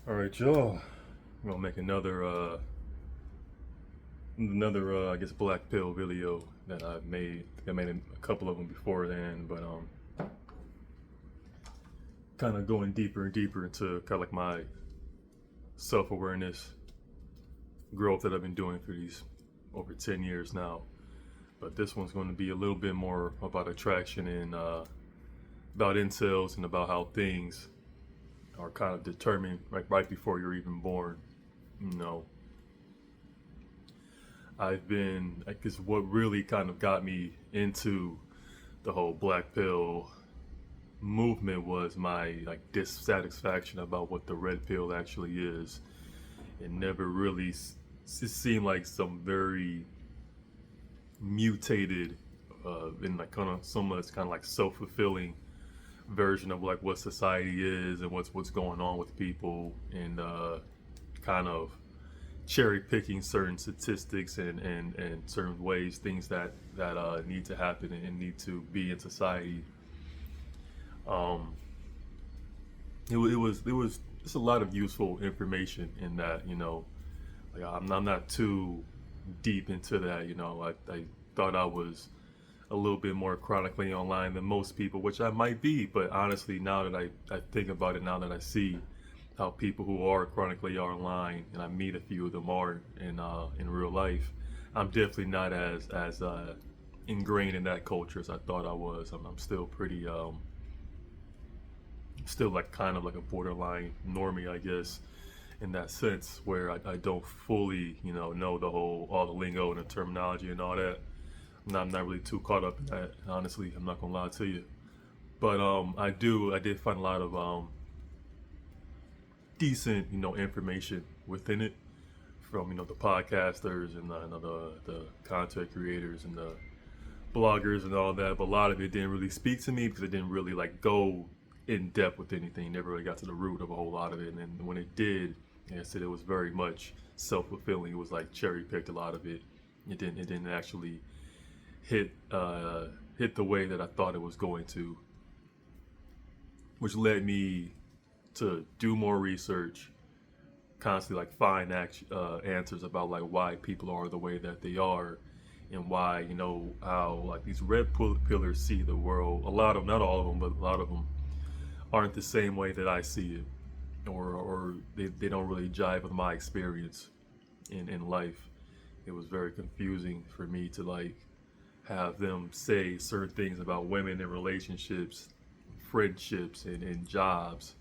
All right, y'all. I'm gonna make another I guess black pill video that I've made. I made a couple of them before then, but kind of going deeper and deeper into kind of like my self awareness growth that I've been doing for these over 10 years now. But this one's going to be a little bit more about attraction and about incels and about how things are kind of determined right before you're even born. You know, I've been, I guess, what really kind of got me into the whole black pill movement was my like dissatisfaction about what the red pill actually is. It never really it seemed like some very mutated and like kind of some that's kind of like self-fulfilling version of like what society is and what's going on with people, and kind of cherry picking certain statistics and certain ways things that need to happen and need to be in society. um it was just a lot of useful information in that, like I'm not too deep into that. I thought I was a little bit more chronically online than most people, which I might be, but honestly, now that I think about it, now that I see how people who are chronically online, and I meet a few of them are in real life, I'm definitely not as ingrained in that culture as I thought I was. I'm still pretty still like kind of like a borderline normie, I guess, in that sense, where I don't fully, know the whole all the lingo and the terminology and all that. I'm not really too caught up in that, honestly. I'm not gonna lie to you. But I did find a lot of decent, information within it from, the podcasters and the content creators and the bloggers and all that. But a lot of it didn't really speak to me because it didn't really like go in depth with anything. Never really got to the root of a whole lot of it. And when it did, like I said, it was very much self fulfilling. It was like cherry picked a lot of it. It didn't actually hit the way that I thought it was going to, which led me to do more research, constantly like find answers about like why people are the way that they are, and why, how like these red pillars see the world. A lot of them, not all of them, but a lot of them aren't the same way that I see it, or they don't really jive with my experience in life. It was very confusing for me to like have them say certain things about women and relationships, friendships, and jobs,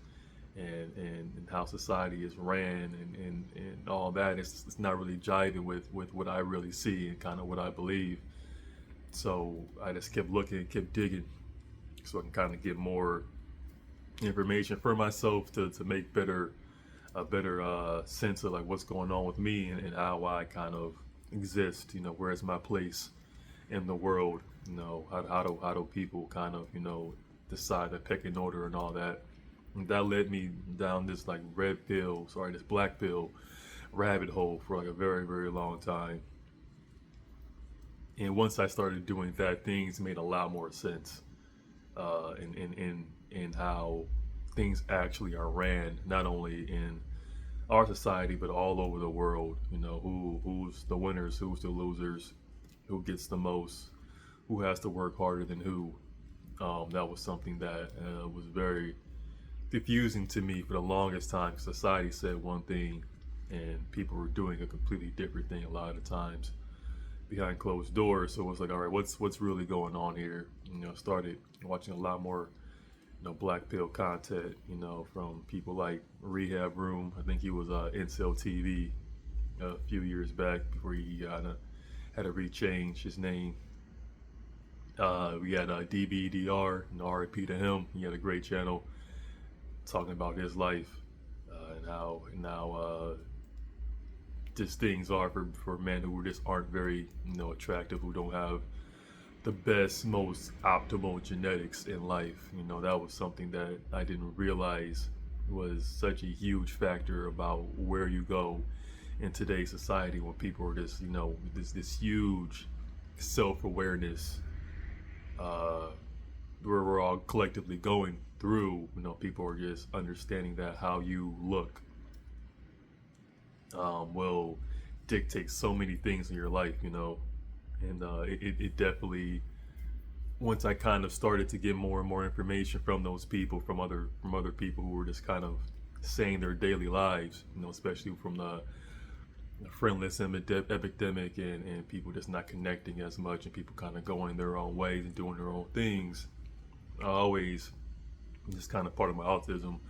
and how society is ran, and all that. It's not really jiving with what I really see and kind of what I believe. So I just kept looking, kept digging, so I can kind of get more information for myself to make a better sense of like what's going on with me, and how I kind of exist. Where's my place in the world? How do people kind of decide the pecking order and all that? And that led me down this like this black pill rabbit hole for like a very, very long time. And once I started doing that, things made a lot more sense, in how things actually are ran, not only in our society but all over the world. Who's the winners, who's the losers, who gets the most, who has to work harder than who. That was something that was very confusing to me for the longest time. Society said one thing and people were doing a completely different thing a lot of the times behind closed doors. So it was like, all right, what's really going on here? Started watching a lot more, black pill content, from people like Rehab Room. I think he was Incel TV a few years back before he had to rechange his name. We had DBDR, and RIP to him. He had a great channel talking about his life, and how just things are for men who just aren't very attractive, who don't have the best, most optimal genetics in life. That was something that I didn't realize was such a huge factor about where you go in today's society, when people are just this huge self-awareness, uh, where we're all collectively going through. People are just understanding that how you look will dictate so many things in your life, you know. And it definitely, once I kind of started to get more and more information from those people, from other people who were just kind of saying their daily lives, you know, especially from the friendless epidemic, and people just not connecting as much, and people kind of going their own ways and doing their own things. I always, just kind of part of my autism,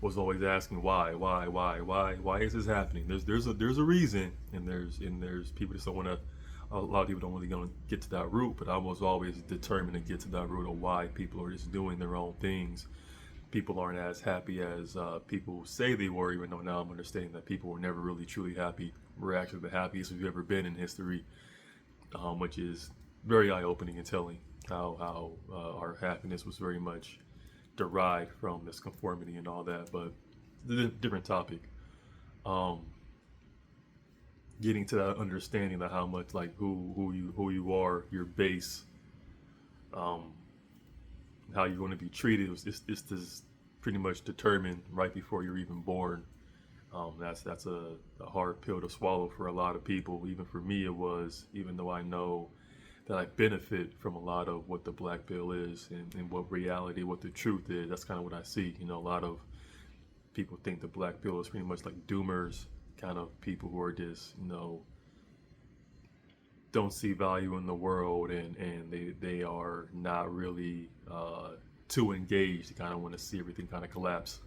was always asking why is this happening? There's a reason, and there's people just don't want to. A lot of people don't really gonna get to that root, but I was always determined to get to that root of why people are just doing their own things. People aren't as happy as people say they were, even though now I'm understanding that people were never really truly happy. We're actually the happiest we've ever been in history, which is very eye-opening and telling how our happiness was very much derived from this conformity and all that. But it's a different topic. Um, Getting to that understanding of how much like who you are, your base, um, how you're going to be treated. It's pretty much determined right before you're even born. That's a hard pill to swallow for a lot of people. Even for me, it was. Even though I know that I benefit from a lot of what the black pill is, and what reality, what the truth is. That's kind of what I see. You know, a lot of people think the black pill is pretty much like doomers, kind of people who are just, you know, don't see value in the world, and they are not really too engaged. They kind of want to see everything kind of collapse.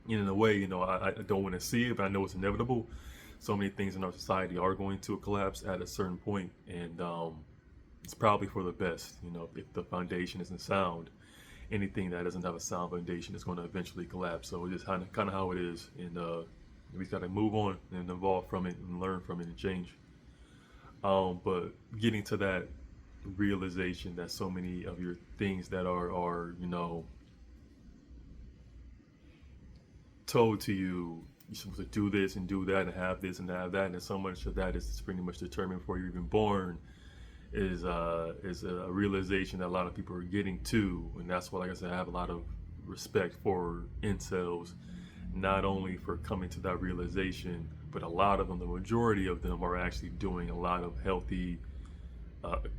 And in a way, you know, I don't want to see it, but I know it's inevitable. So many things in our society are going to collapse at a certain point, and it's probably for the best. You know, if the foundation isn't sound, anything that doesn't have a sound foundation is going to eventually collapse. So it's just kind of how it is, and we got to move on and evolve from it and learn from it and change. But getting to that realization that so many of your things that are you know, told to you, you're supposed to do this and do that and have this and have that, and so much of that is pretty much determined before you're even born, is a realization that a lot of people are getting to. And that's why, like I said, I have a lot of respect for incels, not only for coming to that realization, but a lot of them, the majority of them, are actually doing a lot of healthy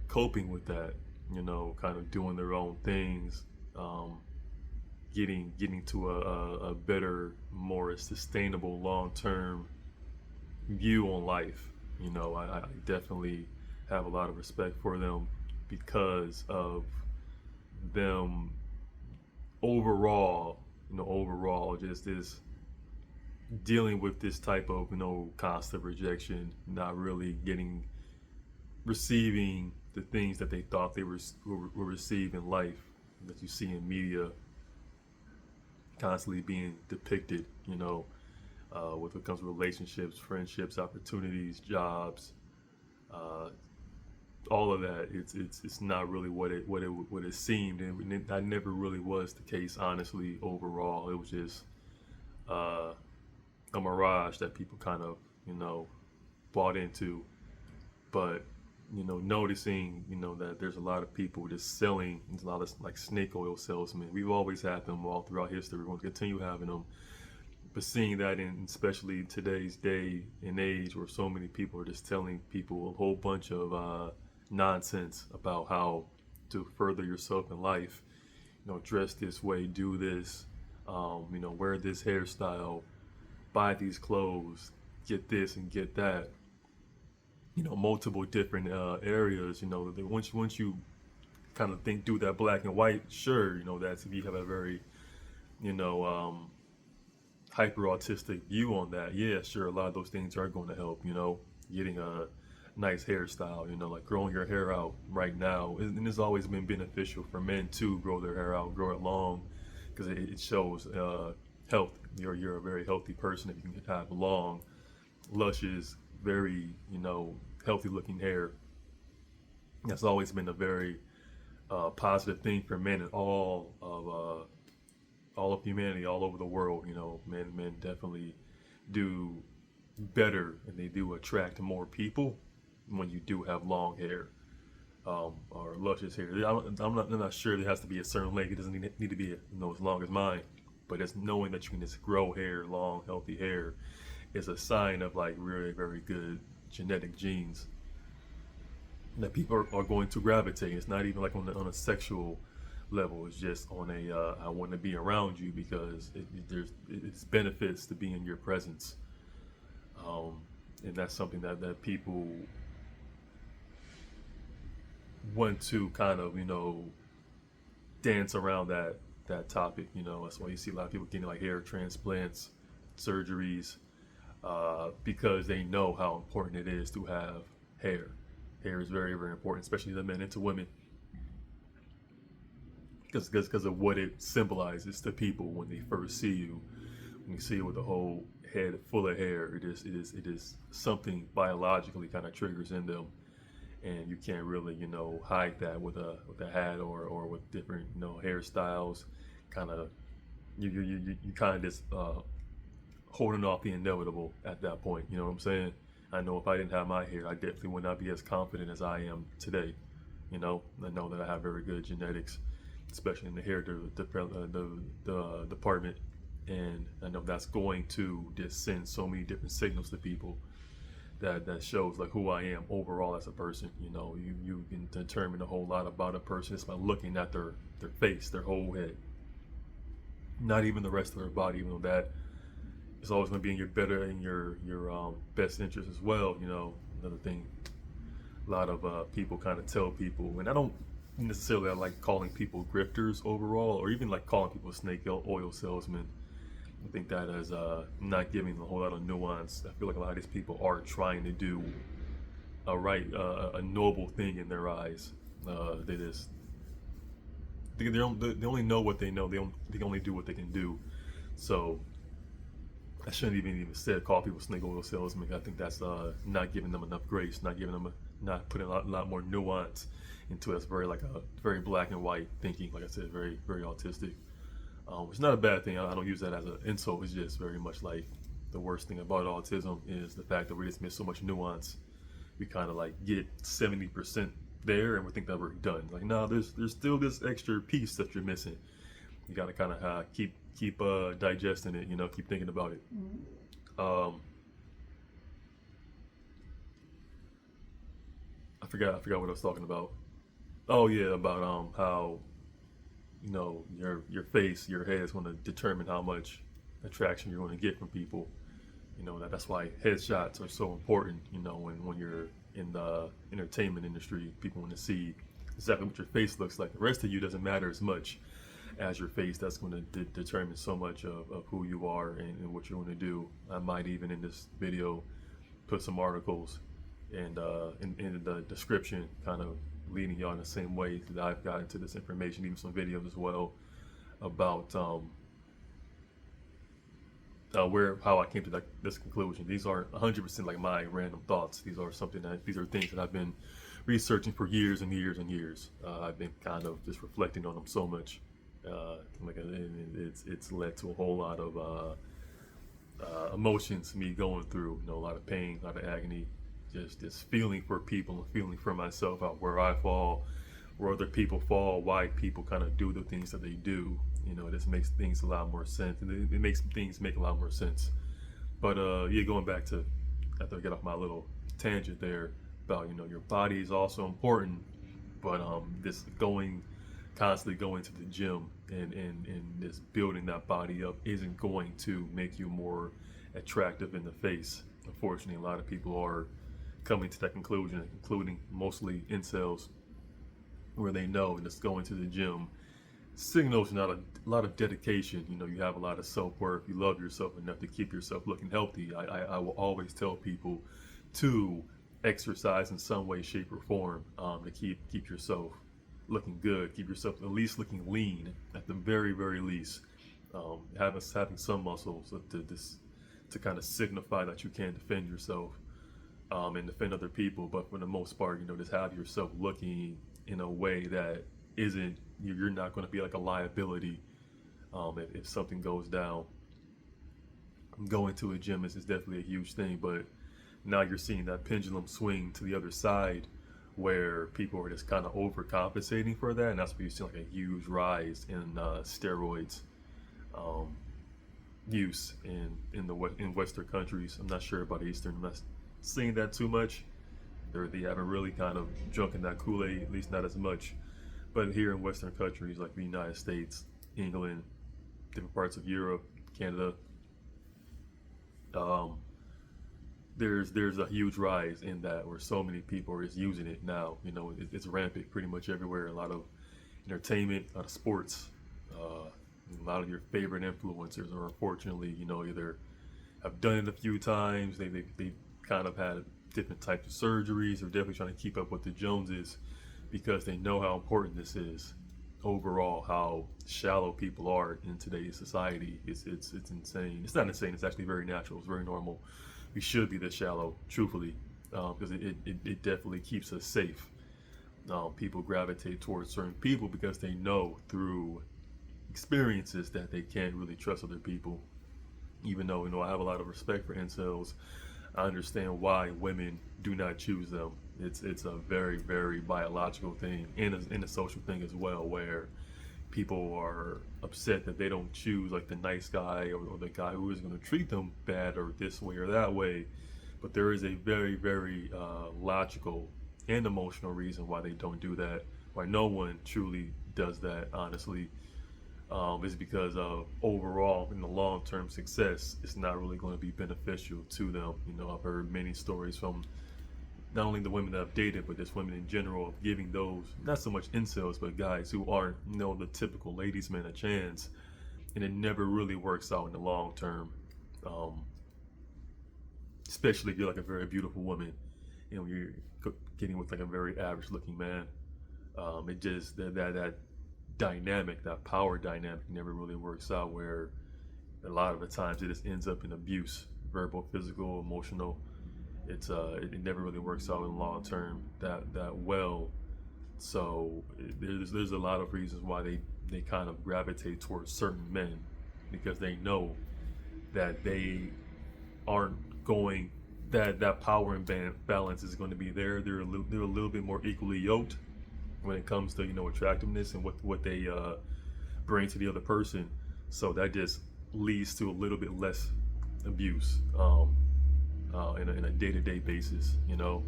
coping with that, you know, kind of doing their own things, getting to a better, more sustainable, long-term view on life. You know, I definitely have a lot of respect for them because of them overall, you know, overall just this dealing with this type of, you know, constant rejection, not really receiving the things that they thought they were receive in life, that you see in media constantly being depicted, you know, with what comes to relationships, friendships, opportunities, jobs, all of that. It's not really what it seemed, and that never really was the case, honestly. Overall, it was just a mirage that people kind of, you know, bought into. But, you know, noticing, you know, that there's a lot of people just selling, there's a lot of like snake oil salesmen. We've always had them all throughout history. We're going to continue having them. But seeing that, in especially today's day and age, where so many people are just telling people a whole bunch of nonsense about how to further yourself in life, you know, dress this way, do this, you know, wear this hairstyle, buy these clothes, get this and get that, you know, multiple different areas. You know, once you kind of do that black and white, sure, you know, that's if you have a very, you know, hyper autistic view on that, yeah, sure, a lot of those things are going to help, you know, getting a nice hairstyle, you know, like growing your hair out right now, and it's always been beneficial for men to grow their hair out, grow it long, because it shows health. You're a very healthy person if you can have long, luscious, very, you know, healthy looking hair. That's always been a very positive thing for men in all of humanity, all over the world. You know, men definitely do better, and they do attract more people when you do have long hair, or luscious hair. I'm not sure there has to be a certain length. It doesn't need to be, you know, as long as mine, but it's knowing that you can just grow hair, long, healthy hair, is a sign of like really very good genetic genes that people are going to gravitate. It's not even like on a sexual level. It's just on a I want to be around you because it's benefits to be in your presence, and that's something that people want to kind of dance around that topic. That's why you see a lot of people getting like hair transplants, surgeries, because they know how important it is to have hair. Hair is very, very important, especially the men and to women, because of what it symbolizes to people when they first see you. When you see it with a whole head full of hair, it is something biologically kind of triggers in them, and you can't really hide that with a hat or with different hairstyles. Kind of you kind of just holding off the inevitable at that point. You know what I'm saying? I know if I didn't have my hair, I definitely would not be as confident as I am today. I know that I have very good genetics, especially in the hair the department, and I know that's going to just send so many different signals to people that shows like who I am overall as a person. You can determine a whole lot about a person just by looking at their face, their whole head, not even the rest of their body, even though that is always going to be in your best interest as well. Another thing, a lot of people kind of tell people, and I don't necessarily like calling people grifters overall, or even like calling people snake oil salesmen. I think that is not giving a whole lot of nuance. I feel like a lot of these people are trying to do a noble thing in their eyes. They only know what they know. They only do what they can do. So I shouldn't even call people snake oil salesmen. I think that's not giving them enough grace, not putting a lot more nuance into it. It's very black and white thinking. Like I said, very, very autistic. It's not a bad thing. I don't use that as an insult. It's just very much like the worst thing about autism is the fact that we just miss so much nuance. We kind of like get 70% there and we think that we're done. Like, no, there's still this extra piece that you're missing. You got to kind of keep digesting it, keep thinking about it. I forgot what I was talking about. Oh yeah, about how your face, your head is going to determine how much attraction you're going to get from people. That's why headshots are so important. When you're in the entertainment industry, people want to see exactly what your face looks like. The rest of you doesn't matter as much as your face. That's going to determine so much of who you are and what you're going to do. I might even in this video put some articles and in the description, kind of leading y'all in the same way that I've gotten to this information, even some videos as well about how I came to this conclusion. These aren't 100% like my random thoughts. These are things that I've been researching for years and years and years. I've been kind of just reflecting on them so much. It's led to a whole lot of emotions, me going through, a lot of pain, a lot of agony, just feeling for people and feeling for myself out where I fall, where other people fall, why people kind of do the things that they do. This makes things a lot more sense, and it makes things make a lot more sense. But going back to, after I get off my little tangent there about your body is also important, but this constantly going to the gym and this building that body up isn't going to make you more attractive in the face. Unfortunately, a lot of people are coming to that conclusion, including mostly incels, where they know just going to the gym signals not a lot of dedication. You have a lot of self-worth. You love yourself enough to keep yourself looking healthy. I will always tell people to exercise in some way, shape, or form to keep yourself looking good, keep yourself at least looking lean at the very, very least. Having some muscles to kind of signify that you can defend yourself and defend other people, but for the most part, just have yourself looking in a way that isn't, you're not going to be like a liability if something goes down. Going to a gym is definitely a huge thing, but now you're seeing that pendulum swing to the other side where people are just kind of overcompensating for that, and that's where you see like a huge rise in steroids. use in Western countries. I'm not sure about Eastern. I'm not seeing that too much. They haven't really kind of drunk in that Kool-Aid, at least not as much. But here in Western countries like the United States, England, different parts of Europe, Canada, um, there's a huge rise in that where so many people are just using it now. It's rampant pretty much everywhere. A lot of entertainment, a lot of sports. A lot of your favorite influencers are unfortunately, either have done it a few times. They kind of had different types of surgeries. They're definitely trying to keep up with the Joneses because they know how important this is overall. How shallow people are in today's society. It's insane. It's not insane. It's actually very natural. It's very normal. We should be this shallow, truthfully, because it definitely keeps us safe. People gravitate towards certain people because they know through experiences that they can't really trust other people. Even though I have a lot of respect for incels, I understand why women do not choose them. It's a very very biological thing and a social thing as well, where people are upset that they don't choose like the nice guy or the guy who is going to treat them bad or this way or that way. But there is a very very logical and emotional reason why they don't do that. Why no one truly does that, honestly, is because of overall in the long-term success, it's not really going to be beneficial to them. I've heard many stories from not only the women that I've dated, but just women in general, of giving those, not so much incels, but guys who aren't, the typical ladies' man a chance, and it never really works out in the long term. Um, Especially if you're like a very beautiful woman, and you're getting with like a very average-looking man. It just that dynamic, that power dynamic, never really works out. Where a lot of the times it just ends up in abuse, verbal, physical, emotional. It never really works out in long term that well. So there's a lot of reasons why they kind of gravitate towards certain men, because they know that they aren't going that power and balance is going to be there. They're a little bit more equally yoked when it comes to attractiveness and what they bring to the other person. So that just leads to a little bit less abuse in a day-to-day basis. A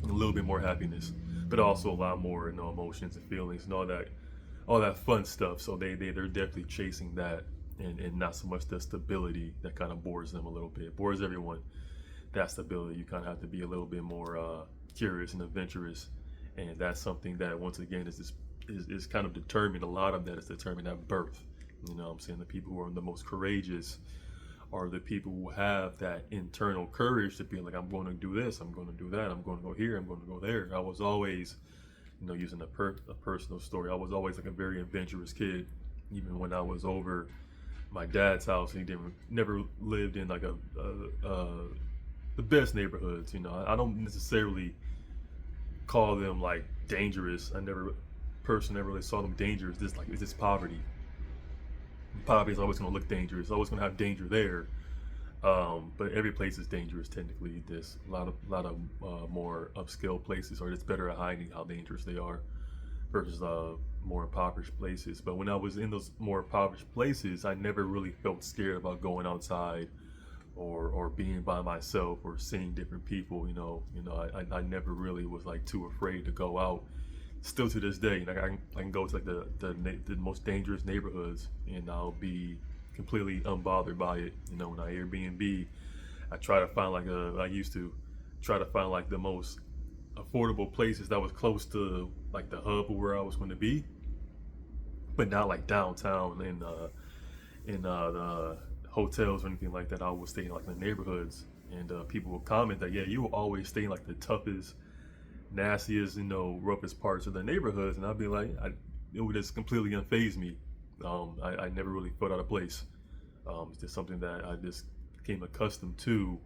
little bit more happiness, but also a lot more emotions and feelings and all that fun stuff. So they're definitely chasing that, and not so much the stability that kind of bores them a little bit. It bores everyone. That stability, you kind of have to be a little bit more curious and adventurous, and that's something that once again is kind of determined. A lot of that is determined at birth. I'm saying the people who are the most courageous are the people who have that internal courage to be like, I'm going to do this, I'm going to do that, I'm going to go here, I'm going to go there. I was always, using a personal story, I was always like a very adventurous kid. Even when I was over my dad's house, he never lived in like the best neighborhoods. I don't necessarily call them like dangerous. I never really saw them dangerous. It's just poverty. Poverty is always going to look dangerous. Always going to have danger there. But every place is dangerous technically. There's a lot of more upscale places are just better at hiding how dangerous they are versus more impoverished places. But when I was in those more impoverished places, I never really felt scared about going outside or being by myself or seeing different people. I never really was like too afraid to go out. Still to this day, I can go to like the most dangerous neighborhoods, and I'll be completely unbothered by it. When I Airbnb, I used to try to find like the most affordable places that was close to like the hub of where I was going to be, but not like downtown in the hotels or anything like that. I was staying like in the neighborhoods, and people would comment that, yeah, you will always stay in like the toughest, nastiest, roughest parts of the neighborhoods, and I'd be like, it would just completely unfaze me. I never really felt out of place. It's just something that I just became accustomed to,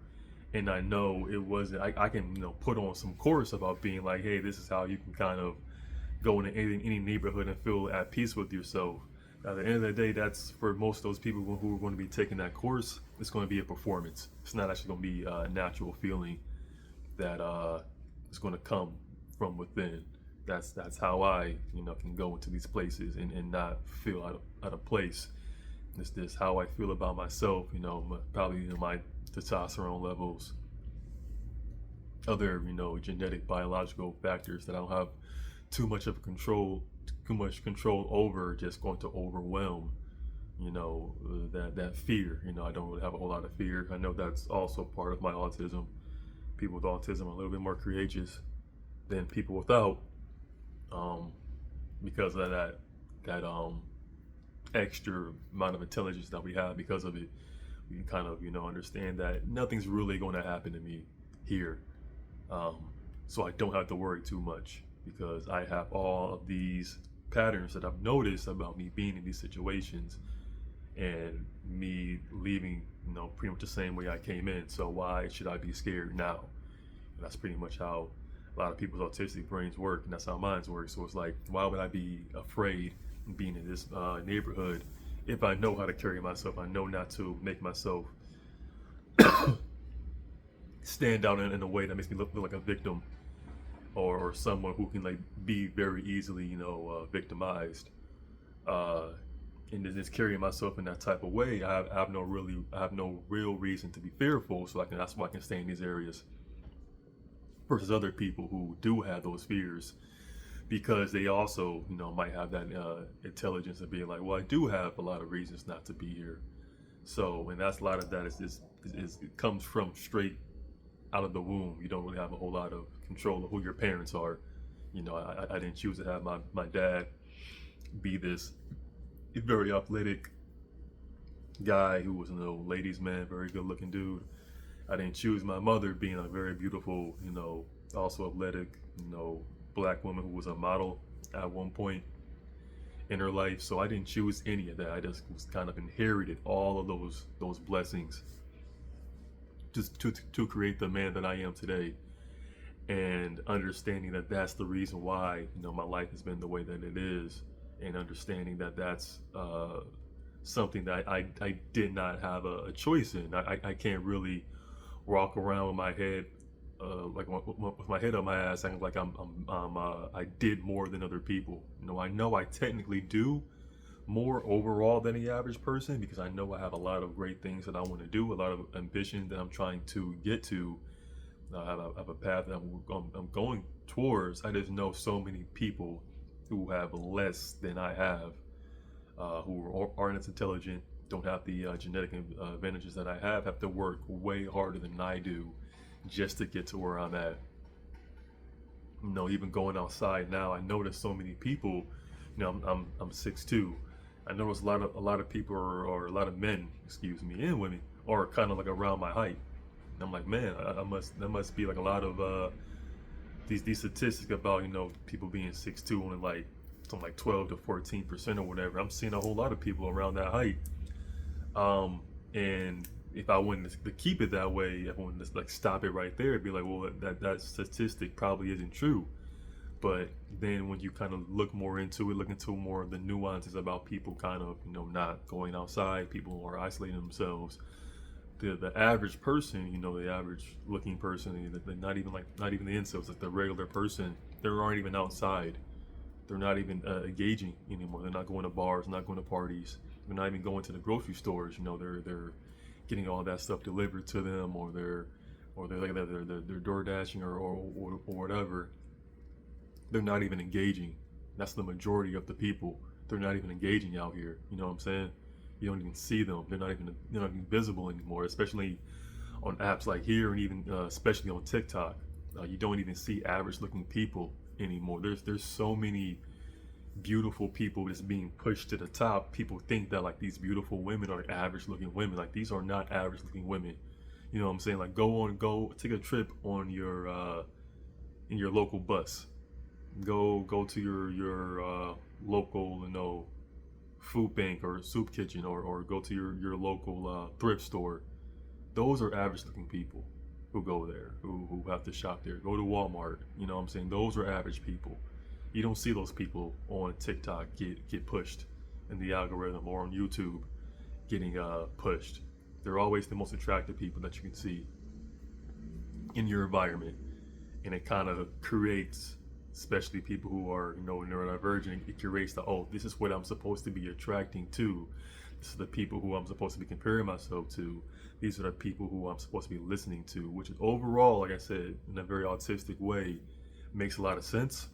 and I know it wasn't. I can put on some course about being like, hey, this is how you can kind of go into any neighborhood and feel at peace with yourself. At the end of the day, that's for most of those people who are going to be taking that course. It's going to be a performance. It's not actually going to be a natural feeling that is going to come from within. That's how I can go into these places and not feel out of place. It's this how I feel about myself, probably my testosterone levels, other, genetic biological factors that I don't have too much control over, just going to overwhelm, that fear. I don't really have a whole lot of fear. I know that's also part of my autism. People with autism are a little bit more courageous than people without, because of that extra amount of intelligence that we have. Because of it, we can kind of understand that nothing's really going to happen to me here, so I don't have to worry too much, because I have all of these patterns that I've noticed about me being in these situations and me leaving, pretty much the same way I came in. So why should I be scared now? And that's pretty much how a lot of people's autistic brains work, and that's how mine's work. So it's like, why would I be afraid being in this neighborhood if I know how to carry myself? I know not to make myself stand out in a way that makes me look like a victim, or someone who can like be very easily, victimized. And just carrying myself in that type of way, I have no real reason to be fearful. So that's why I can stay in these areas versus other people who do have those fears, because they also, might have that intelligence of being like, well, I do have a lot of reasons not to be here. So, and that's a lot of that is it comes from straight out of the womb. You don't really have a whole lot of control of who your parents are. I didn't choose to have my dad be this very athletic guy who was ladies man, very good looking dude. I didn't choose my mother being a very beautiful, also athletic, black woman who was a model at one point in her life. So I didn't choose any of that. I just was kind of inherited all of those blessings just to create the man that I am today. And understanding that that's the reason why, my life has been the way that it is, and understanding that that's something that I did not have a choice in. I can't really walk around with my head like with my head on my ass, acting like I did more than other people. I know I technically do more overall than the average person, because I know I have a lot of great things that I want to do, a lot of ambition that I'm trying to get to. I have a path that I'm going towards. I just know so many people who have less than I have, who aren't as intelligent, don't have the genetic advantages that I have to work way harder than I do just to get to where I'm at. Even going outside now, I notice so many people. I'm 6'2". I notice a lot of people, or a lot of men, and women, are kind of like around my height. And I'm like, man, there must be like a lot of these statistics about people being 6'2", only like something like 12 to 14% or whatever. I'm seeing a whole lot of people around that height. And if I wanted to keep it that way, if I wanted to like stop it right there, it'd be like, well, that statistic probably isn't true. But then when you kind of look into more of the nuances about people kind of, not going outside, people who are isolating themselves, the average person, the average looking person, not even the incels, like the regular person, they aren't even outside. They're not even engaging anymore. They're not going to bars, not going to parties. They're not even going to the grocery stores. They're getting all that stuff delivered to them, or they're door dashing or whatever. They're not even engaging. That's the majority of the people. They're not even engaging out here. You know what I'm saying? You don't even see them. They're not even visible anymore, especially on apps like here, and even especially on TikTok. You don't even see average looking people anymore. There's so many beautiful people just being pushed to the top. People think that like these beautiful women are average looking women. Like, these are not average looking women. You know what I'm saying? Like, go take a trip on your in your local bus. Go to your local food bank or soup kitchen, or go to your local thrift store. Those are average looking people who go there, who have to shop there. Go to Walmart. You know what I'm saying? Those are average people. You don't see those people on TikTok get pushed in the algorithm, or on YouTube getting pushed. They're always the most attractive people that you can see in your environment, and it kind of creates, especially people who are neurodivergent, it creates this is what I'm supposed to be attracting to. It's the people who I'm supposed to be comparing myself to. These are the people who I'm supposed to be listening to, which is overall, like I said, in a very autistic way, makes a lot of sense.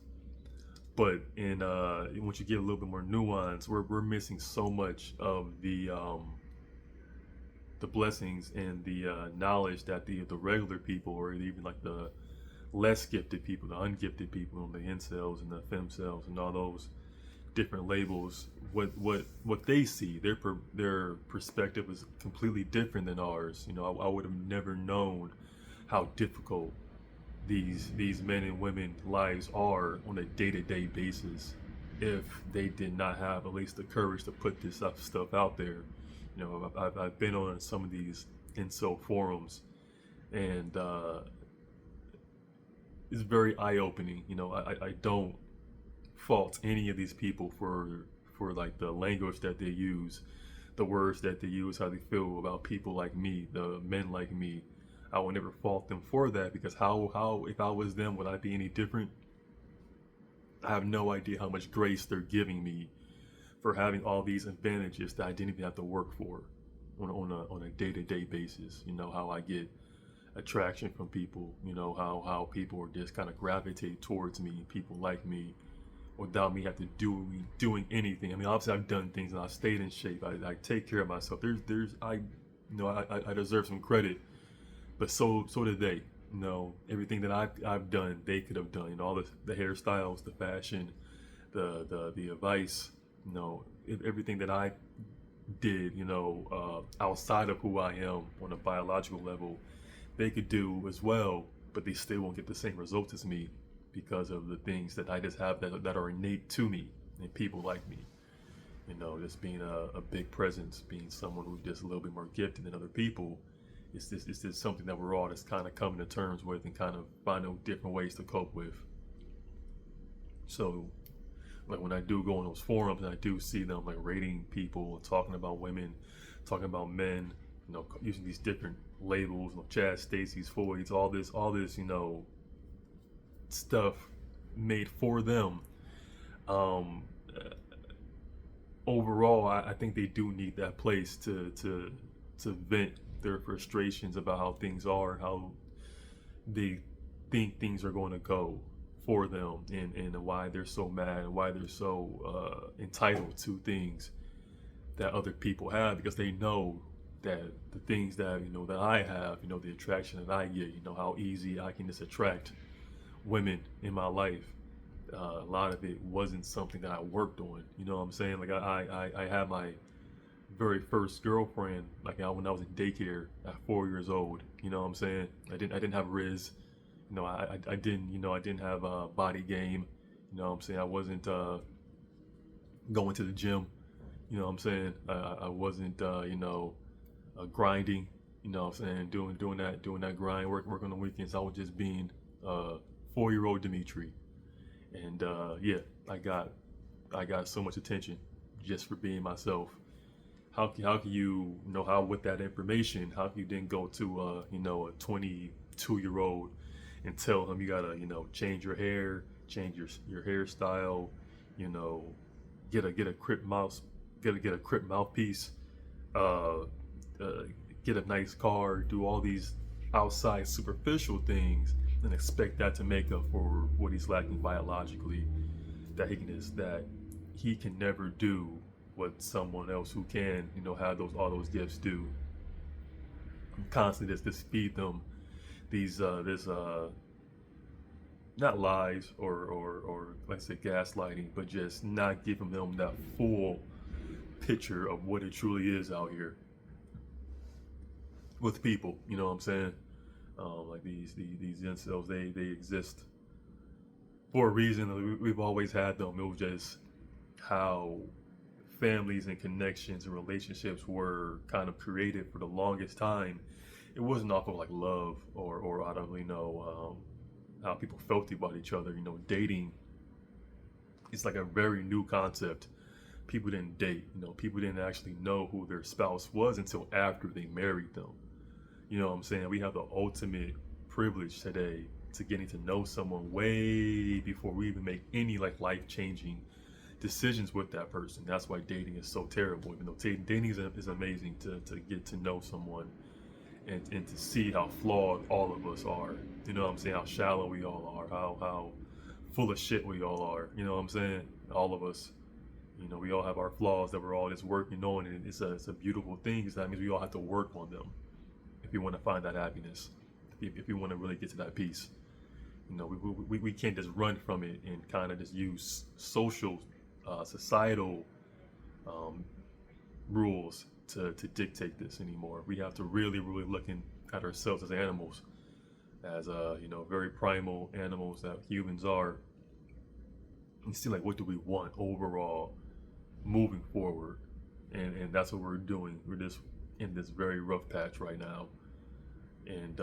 But in once you get a little bit more nuance, we're missing so much of the blessings and the knowledge that the regular people, or even like the less gifted people, the ungifted people, the incels and the femcells and all those different labels, what they see, their perspective is completely different than ours. I would have never known how difficult these men and women lives are on a day-to-day basis if they did not have at least the courage to put this stuff out there. I've been on some of these incel forums, and it's very eye-opening. I don't fault any of these people for like the language that they use, the words that they use, how they feel about people like me, the men like me. I will never fault them for that, because how if I was them, would I be any different? I have no idea how much grace they're giving me for having all these advantages that I didn't even have to work for on a day-to-day basis. How I get attraction from people, how people are just kind of gravitate towards me, people like me, without me having to doing anything. I mean, obviously I've done things and I've stayed in shape. I take care of myself. I deserve some credit, but so did they. Everything that I've done, they could have done. All the hairstyles, the fashion, the advice, everything that I did, outside of who I am on a biological level, they could do as well, but they still won't get the same results as me, because of the things that I just have that are innate to me and people like me. Just being a big presence, being someone who's just a little bit more gifted than other people. It's just something that we're all just kind of coming to terms with and kind of finding different ways to cope with. So, like when I do go on those forums and I do see them like rating people, talking about women, talking about men, using these different labels, Chad, Stacey's, Floyd's, all this, stuff made for them. Overall, I think they do need that place to vent their frustrations about how things are, how they think things are going to go for them, and why they're so mad and why they're so entitled to things that other people have, because they know that the things that that I have, the attraction that I get, how easy I can just attract women in my life. A lot of it wasn't something that I worked on. You know what I'm saying? Like I had my very first girlfriend when I was in daycare at 4 years old. You know what I'm saying? I didn't have Riz. I didn't have a body game. You know what I'm saying? I wasn't going to the gym. You know what I'm saying? I wasn't grinding. You know what I'm saying? Doing that grind, working on the weekends. I was just being 4-year-old Dimitri. And I got so much attention just for being myself. How can you with that information, how can you then go to a 22-year-old and tell him you gotta change your hair, change your hairstyle, get a crip mouthpiece, get a nice car, do all these outside superficial things, and expect that to make up for what he's lacking biologically, that he can never do what someone else who can have all those gifts do. And constantly just feed them these not lies or like I said, gaslighting, but just not giving them that full picture of what it truly is out here with people. You know what I'm saying? Like these incels, they exist for a reason. We've always had them. It was just how families and connections and relationships were kind of created for the longest time. It wasn't off of like love or out of how people felt about each other. Dating, it's like a very new concept. People didn't date. People didn't actually know who their spouse was until after they married them. You know what I'm saying? We have the ultimate privilege today to getting to know someone way before we even make any like life-changing decisions with that person. That's why dating is so terrible. Even though dating is amazing to get to know someone and to see how flawed all of us are. You know what I'm saying? How shallow we all are. How full of shit we all are. You know what I'm saying? All of us. You know, we all have our flaws that we're all just working on, and it's a beautiful thing because that means we all have to work on them if you want to find that happiness, if you want to really get to that peace. You know, we can't just run from it and kind of just use social, societal rules to dictate this anymore. We have to really look at ourselves as animals, as very primal animals that humans are, and see like what do we want overall moving forward, and that's what we're doing. We're just in this very rough patch right now, and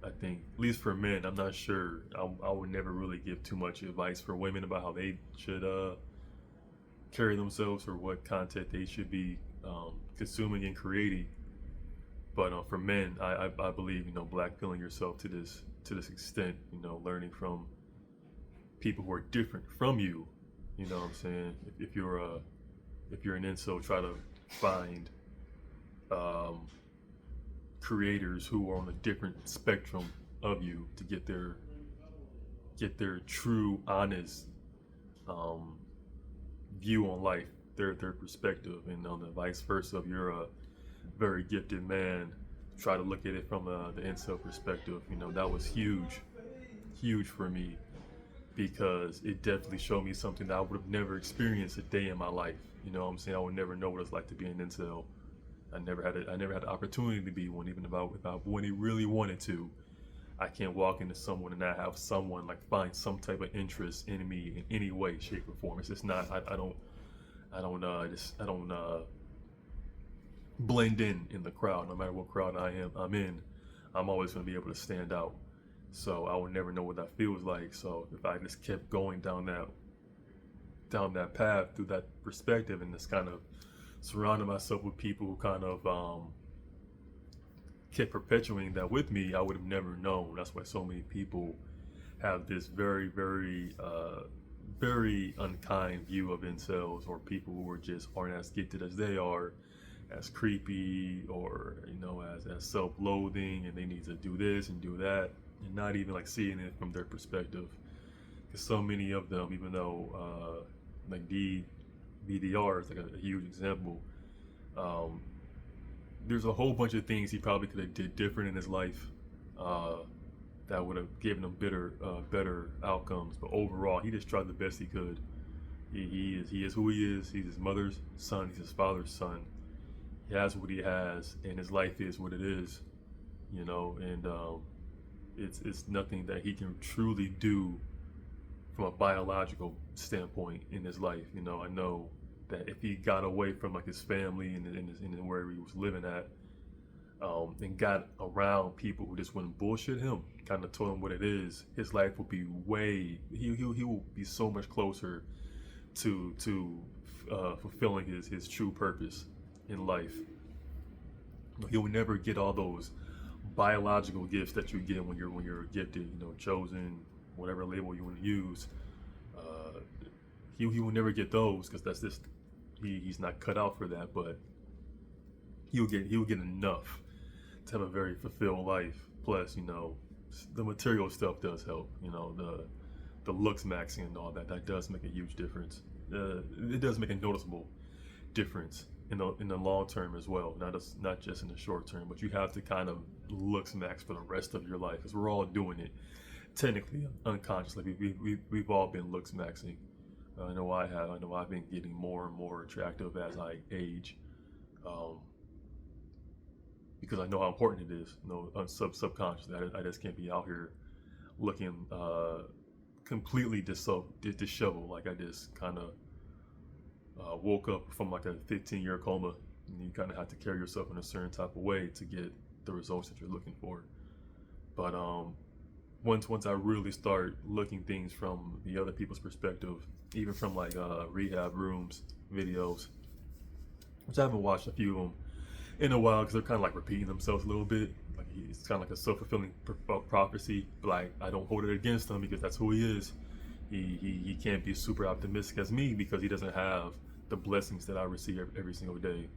I think, at least for men, I'm not sure. I would never really give too much advice for women about how they should carry themselves or what content they should be consuming and creating. But for men, I believe, blackpilling yourself to this extent, learning from people who are different from you. You know what I'm saying? If you're an incel, try to find creators who are on a different spectrum of you to get their true, honest view on life, their perspective, and on the vice versa. If you're a very gifted man, try to look at it from the incel perspective. That was huge for me, because it definitely showed me something that I would have never experienced a day in my life. You know what I'm saying? I would never know what it's like to be an incel. I never had the opportunity to be one, even if I really wanted to. I can't walk into someone and not have someone like find some type of interest in me in any way, shape, or form. It's just not. I don't blend in the crowd. No matter what crowd I'm in, I'm always going to be able to stand out. So I would never know what that feels like. So if I just kept going down that path through that perspective, and just kind of surrounding myself with people who kind of kept perpetuating that with me, I would have never known. That's why so many people have this very, very, very unkind view of incels, or people who aren't as gifted as they are, as creepy, or as self-loathing, and they need to do this and do that, and not even like seeing it from their perspective. Because so many of them, even though like BDR is like a huge example, there's a whole bunch of things he probably could have did different in his life that would have given him better outcomes. But overall, he just tried the best he could. He is who he is. He's his mother's son. He's his father's son. He has what he has, and his life is what it is. And it's nothing that he can truly do from a biological standpoint in his life. I know that if he got away from like his family and where he was living at, and got around people who just wouldn't bullshit him, kind of told him what it is, his life will be he will be so much closer to fulfilling his true purpose in life. He will never get all those biological gifts that you get when you're gifted, chosen, whatever label you want to use. He will never get those, because that's just he's not cut out for that. But he'll get enough to have a very fulfilled life. Plus, the material stuff does help. The looks maxing and all that does make a huge difference. It does make a noticeable difference in the long term as well, not just in the short term. But you have to kind of looks max for the rest of your life, because we're all doing it technically unconsciously. We've all been looks maxing. I know I have. I know I've been getting more and more attractive as I age, because I know how important it is. Subconsciously, I just can't be out here looking completely disheveled. Like I just kind of woke up from like a 15-year coma, and you kind of have to carry yourself in a certain type of way to get the results that you're looking for. But once I really start looking things from the other people's perspective, even from like rehab rooms videos, which I haven't watched a few of them in a while, because they're kind of like repeating themselves a little bit. Like it's kind of like a self-fulfilling prophecy. But like, I don't hold it against him, because that's who he is. he can't be super optimistic as me because he doesn't have the blessings that I receive every single day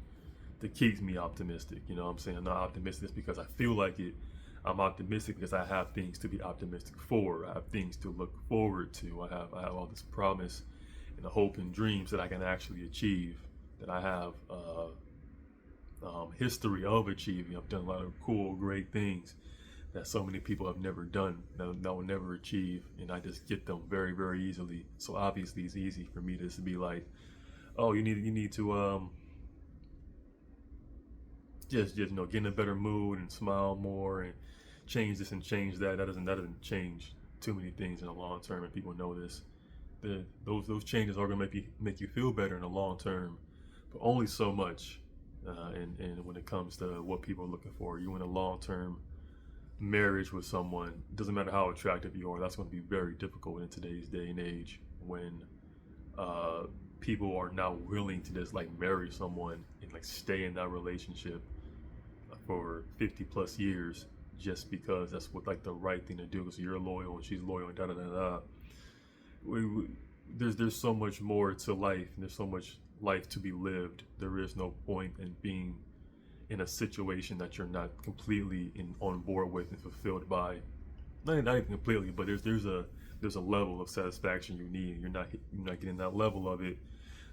that keeps me optimistic. You know what I'm saying? I'm not optimistic because I feel like it. I'm optimistic because I have things to be optimistic for. I have things to look forward to. I have all this promise and the hope and dreams that I can actually achieve, that I have history of achieving. I've done a lot of cool, great things that so many people have never done, that will never achieve, and I just get them very, very easily. So obviously it's easy for me to just be like, oh, you need to just you know, get in a better mood and smile more and change this and change that. That doesn't change too many things in the long term, and people know this. Those changes are gonna make you feel better in the long term, but only so much. And when it comes to what people are looking for, you in a long term marriage with someone, doesn't matter how attractive you are, that's going to be very difficult in today's day and age when people are not willing to just like marry someone and like stay in that relationship for 50 plus years just because that's what like the right thing to do because you're loyal and she's loyal and da da da da. There's so much more to life, and there's so much life to be lived. There is no point in being in a situation that you're not completely on board with and fulfilled by. Not even completely, but there's a level of satisfaction you need. You're not getting that level of it.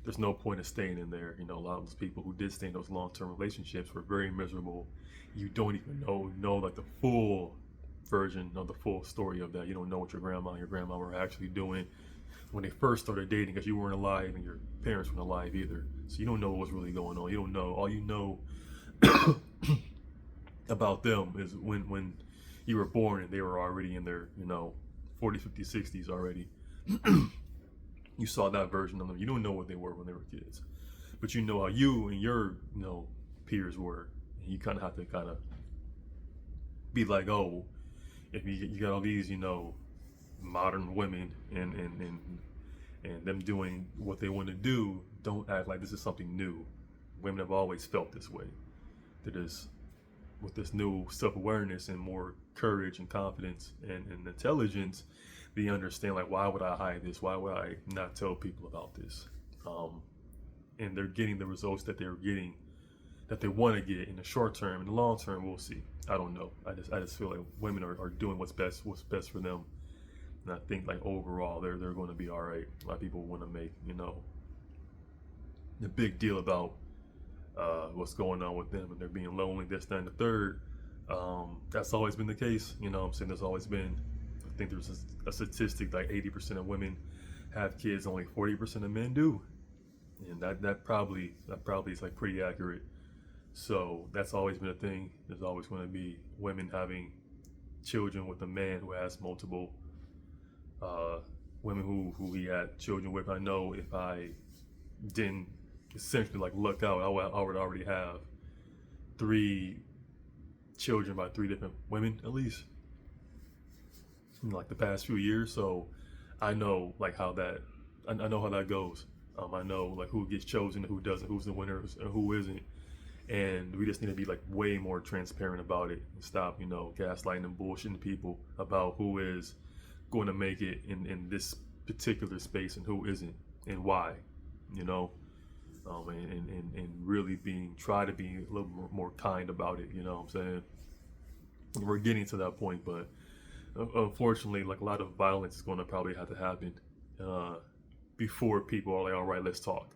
There's no point in staying in there. You know, a lot of those people who did stay in those long-term relationships were very miserable. You don't even know like the full version of the full story of that. You don't know what your grandma and your grandma were actually doing when they first started dating, because you weren't alive and your parents weren't alive either. So you don't know what's really going on. You don't know. All you know about them is when you were born and they were already in their 40s, 50s, 60s already. You saw that version of them. You don't know what they were when they were kids, but you know how you and your peers were, and you kind of have to be like, oh, if you got all these modern women and them doing what they want to do, don't act like this is something new. Women have always felt this way. That is, with this new self-awareness and more courage and confidence and intelligence, they understand, like, why would I hide this? Why would I not tell people about this? And they're getting the results that they're getting, that they want to get in the short term. In the long term, we'll see. I don't know. I just feel like women are doing what's best for them. And I think, like, overall, they're going to be all right. A lot of people want to make the big deal about what's going on with them and they're being lonely, this, that, and the third. That's always been the case. You know what I'm saying? There's always been, I think there's a statistic like 80% of women have kids, only 40% of men do. And that probably is like pretty accurate. So that's always been a thing. There's always going to be women having children with a man who has multiple women who he had children with. I know if I didn't essentially like look out, I would already have 3 children by 3 different women at least in like the past few years. So I know like how that I know how that goes. I know like who gets chosen, who doesn't, who's the winner, and who isn't. And we just need to be like way more transparent about it and stop, gaslighting and bullshitting people about who is going to make it in this particular space and who isn't and why, and really try to be a little more kind about it. You know what I'm saying? We're getting to that point, but unfortunately, like a lot of violence is going to probably have to happen before people are like, all right, let's talk.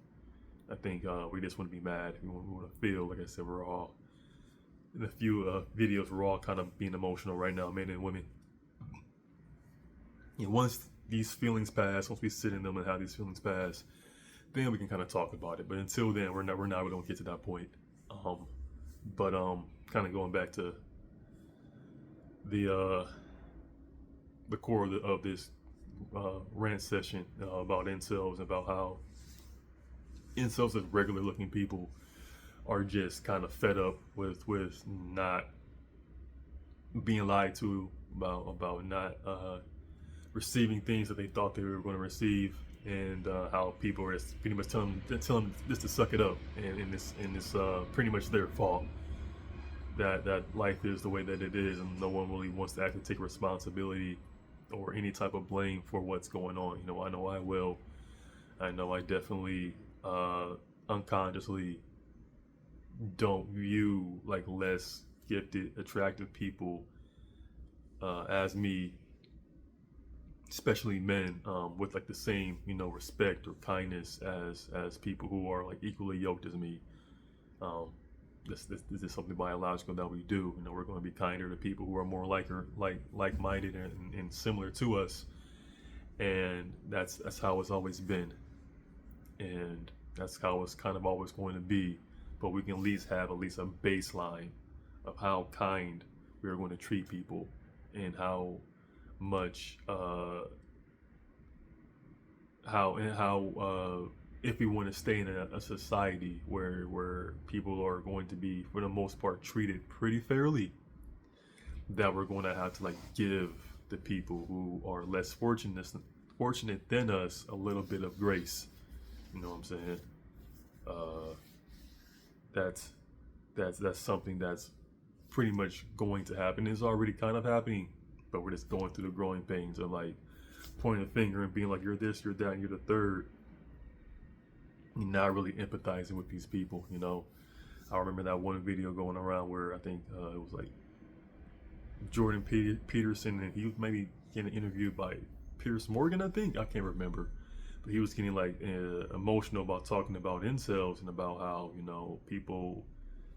I think we just want to be mad. We want to feel, like I said, we're all, in a few videos, we're all kind of being emotional right now, men and women. And once these feelings pass, once we sit in them and have these feelings pass, then we can kind of talk about it. But until then, we don't get to that point. But kind of going back to the core of this rant session about incels, about how incels as regular looking people are just kind of fed up with not being lied to about not receiving things that they thought they were going to receive, and how people are just pretty much telling them just to suck it up, and this pretty much their fault, that life is the way that it is, and no one really wants to actually take responsibility or any type of blame for what's going on. You know I will. I know I definitely unconsciously don't view like less gifted, attractive people as me, especially men, with like the same, respect or kindness as people who are like equally yoked as me. Um, this is something biological that we do. We're going to be kinder to people who are more like-minded and similar to us, and that's how it's always been, and that's how it's kind of always going to be. But we can at least have a baseline of how kind we are going to treat people, and how much if we want to stay in a society where people are going to be, for the most part, treated pretty fairly, that we're going to have to like give the people who are less fortunate than us a little bit of grace. You know what I'm saying? That's something that's pretty much going to happen. It's already kind of happening, but we're just going through the growing pains of like pointing a finger and being like, you're this, you're that, and you're the third. You're not really empathizing with these people. I remember that one video going around where I think it was like Jordan Peterson, and he was maybe getting interviewed by Pierce Morgan, I think. I can't remember. But he was getting like emotional about talking about incels and about how, people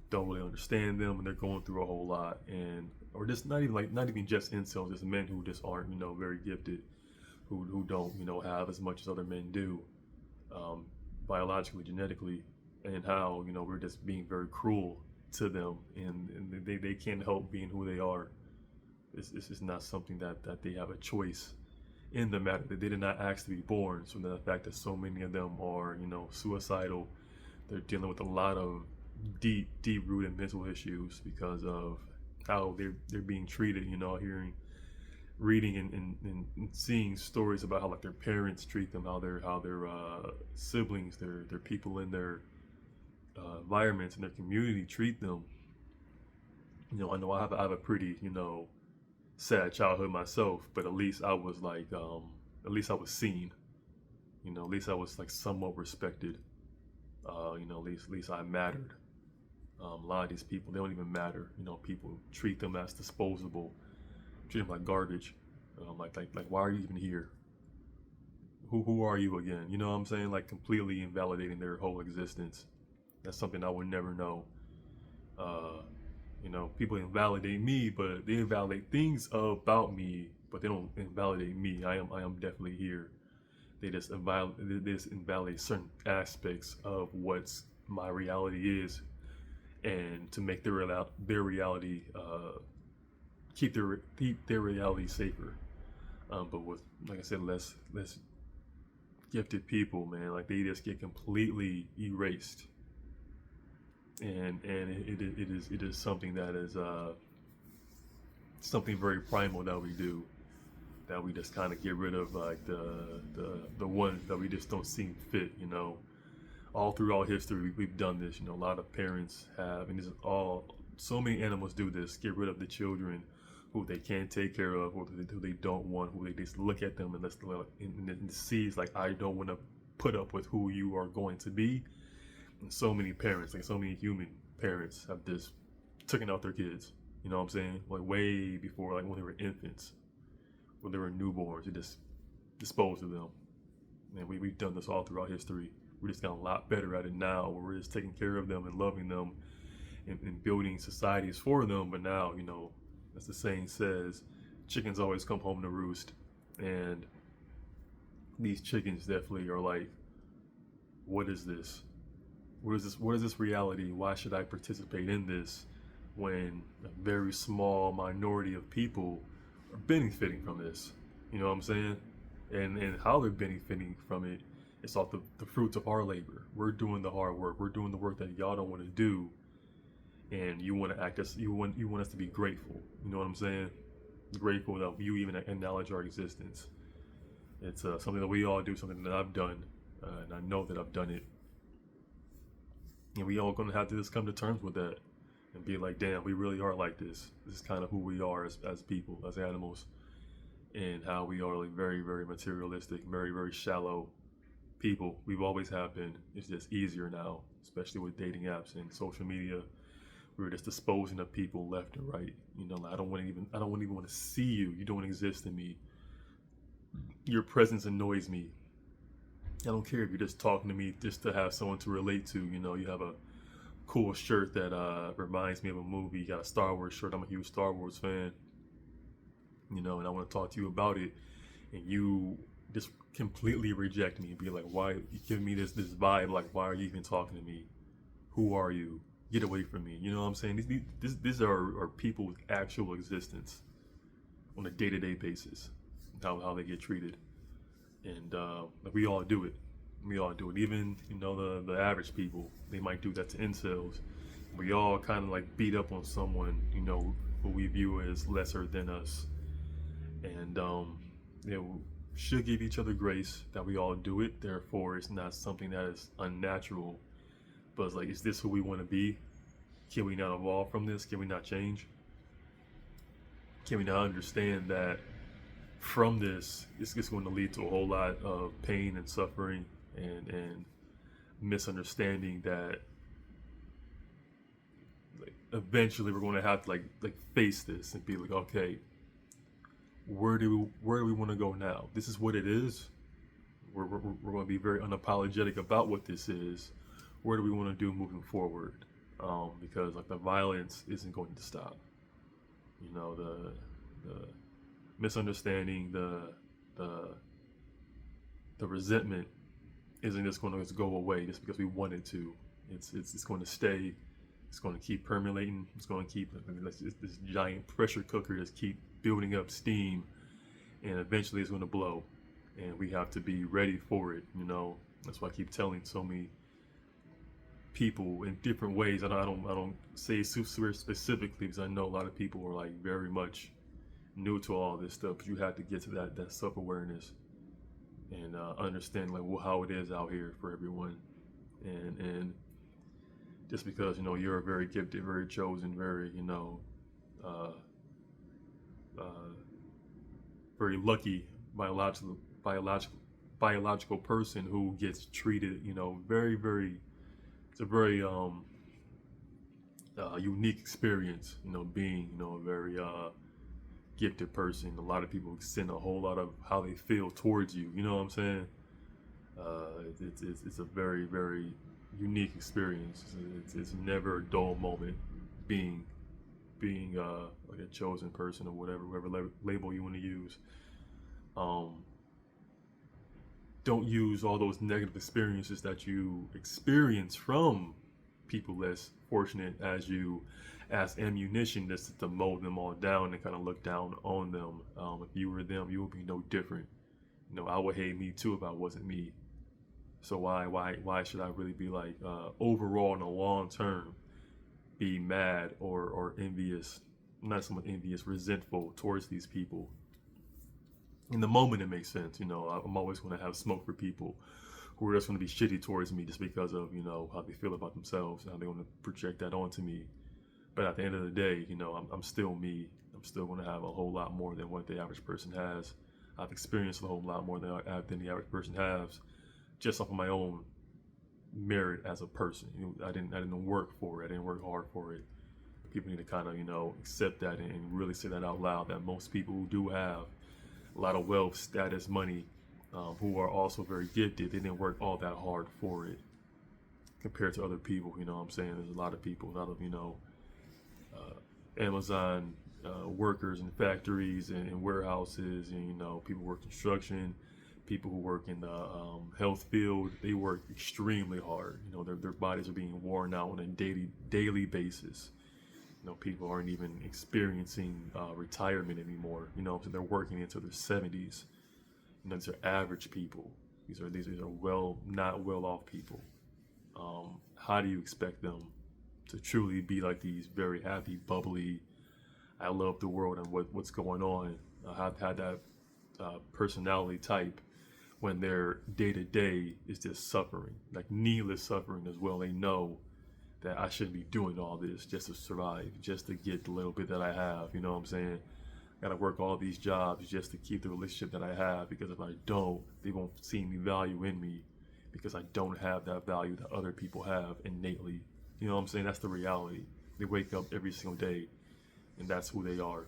don't really understand them and they're going through a whole lot, and or just not even just incels, just men who just aren't, very gifted, who don't, have as much as other men do, biologically, genetically, and how, we're just being very cruel to them, and they can't help being who they are. It's just not something that they have a choice in the matter, that they did not ask to be born. So the fact that so many of them are, suicidal, they're dealing with a lot of deep rooted mental issues because of how they're being treated. Reading and seeing stories about how like their parents treat them, how their siblings, their people in their environments and their community treat them. I know I have a pretty sad childhood myself, but at least I was like at least I was seen. At least I was like somewhat respected. At least I mattered. A lot of these people, they don't even matter. People treat them as disposable, treat them like garbage. Like why are you even here? Who are you again? You know what I'm saying? Like completely invalidating their whole existence. That's something I would never know. People invalidate me, but they invalidate things about me, but they don't invalidate me. I am definitely here. They just invalidate certain aspects of what's my reality is, and to make their reality keep their reality safer. But with, like I said, less gifted people, man, like they just get completely erased, and it is something that is something very primal that we do, that we just kind of get rid of, like the ones that we just don't seem fit. All throughout history we've done this. A lot of parents have, and so many animals do this, get rid of the children who they can't take care of, or who they don't want, who they just look at them and sees like, I don't want to put up with who you are going to be. And so many parents, like so many human parents, have just taken out their kids. You know what I'm saying? Like way before, like when they were infants, when they were newborns, they just disposed of them. And we've done this all throughout history. We're just gotten a lot better at it now, where we're just taking care of them and loving them, and building societies for them. But now, as the saying says, chickens always come home to roost. And these chickens definitely are like, what is this? What is this reality? Why should I participate in this when a very small minority of people are benefiting from this? You know what I'm saying? And how they're benefiting from it, it's all the fruits of our labor. We're doing the hard work. We're doing the work that y'all don't want to do. And you want to act as you want us to be grateful. You know what I'm saying? Grateful that you even acknowledge our existence. It's something that we all do, something that I've done, and I know that I've done it. And we all gonna have to just come to terms with that and be like, damn, we really are like this. This is kind of who we are as people, as animals. and how we are like very, very materialistic, very, very shallow people. We've always have been. It's just easier now, especially with dating apps and social media. We're just disposing of people left and right. You know, like, I don't even want to see you. You don't exist in me. Your presence annoys me. I don't care if you're just talking to me just to have someone to relate to. You know, you have a cool shirt that reminds me of a movie. You got a Star Wars shirt. I'm a huge Star Wars fan. You know, and I want to talk to you about it. And you just completely reject me and be like, why you giving me this vibe? Like, why are you even talking to me? Who are you? Get away from me. You know what I'm saying? These are people with actual existence on a day-to-day basis. How they get treated. And we all do it. We all do it. Even, you know, the average people, they might do that to incels. We all kind of like beat up on someone, you know, who we view as lesser than us. And you know, should give each other grace that we all do it. Therefore, it's not something that is unnatural. But it's like, is this who we want to be? Can we not evolve from this? Can we not change? Can we not understand that from this, it's going to lead to a whole lot of pain and suffering and misunderstanding that like, eventually we're going to have to like face this and be like, okay, where do we want to go now? This is what it is. We're going to be very unapologetic about what this is. Where do we want to do moving forward? Because like the violence isn't going to stop. You know, the misunderstanding, the resentment isn't just going to just go away just because we want it to. It's going to stay. It's going to keep permeating. It's going to keep this giant pressure cooker just keep building up steam, and eventually it's going to blow. And we have to be ready for it. You know, that's why I keep telling so many people in different ways. And I don't say super specifically because I know a lot of people are like very much new to all this stuff. But you have to get to that self-awareness and understand like how it is out here for everyone. And just because, you know, you're very gifted, very chosen, very, you know, very lucky biological person who gets treated, you know, it's a very unique experience, you know, being, you know, a very gifted person. A lot of people send a whole lot of how they feel towards you. You know what I'm saying? It's a very, very unique experience. It's never a dull moment being like a chosen person or whatever label you want to use. Don't use all those negative experiences that you experience from people less fortunate as ammunition just to mold them all down and kind of look down on them. If you were them, you would be no different. You know, I would hate me too if I wasn't me. So why should I really be like overall in the long term be mad or envious? Not somewhat envious, resentful towards these people. In the moment, it makes sense. You know, I'm always going to have smoke for people who are just going to be shitty towards me just because of, you know, how they feel about themselves and how they want to project that onto me. But at the end of the day, you know, I'm still me. I'm still going to have a whole lot more than what the average person has. I've experienced a whole lot more than the average person has, just off of my own merit as a person. You know, I didn't work for it. I didn't work hard for it. People need to kind of, you know, accept that and really say that out loud, that most people who do have a lot of wealth, status, money, who are also very gifted, they didn't work all that hard for it compared to other people. You know what I'm saying? There's a lot of people, a lot of, you know, Amazon workers in factories and warehouses, and, you know, people work construction, people who work in the health field. They work extremely hard. You know, their bodies are being worn out on a daily basis. You know, people aren't even experiencing retirement anymore. You know, so they're working into their 70s. You know, these are average people. These are not well off people. How do you expect them to truly be like these very happy, bubbly, I love the world and what's going on? Have had that personality type when their day to day is just suffering, like needless suffering as well. They know that I shouldn't be doing all this just to survive, just to get the little bit that I have. You know what I'm saying? gotta work all these jobs just to keep the relationship that I have, because if I don't, they won't see any value in me because I don't have that value that other people have innately. You know what I'm saying? That's the reality. They wake up every single day and that's who they are.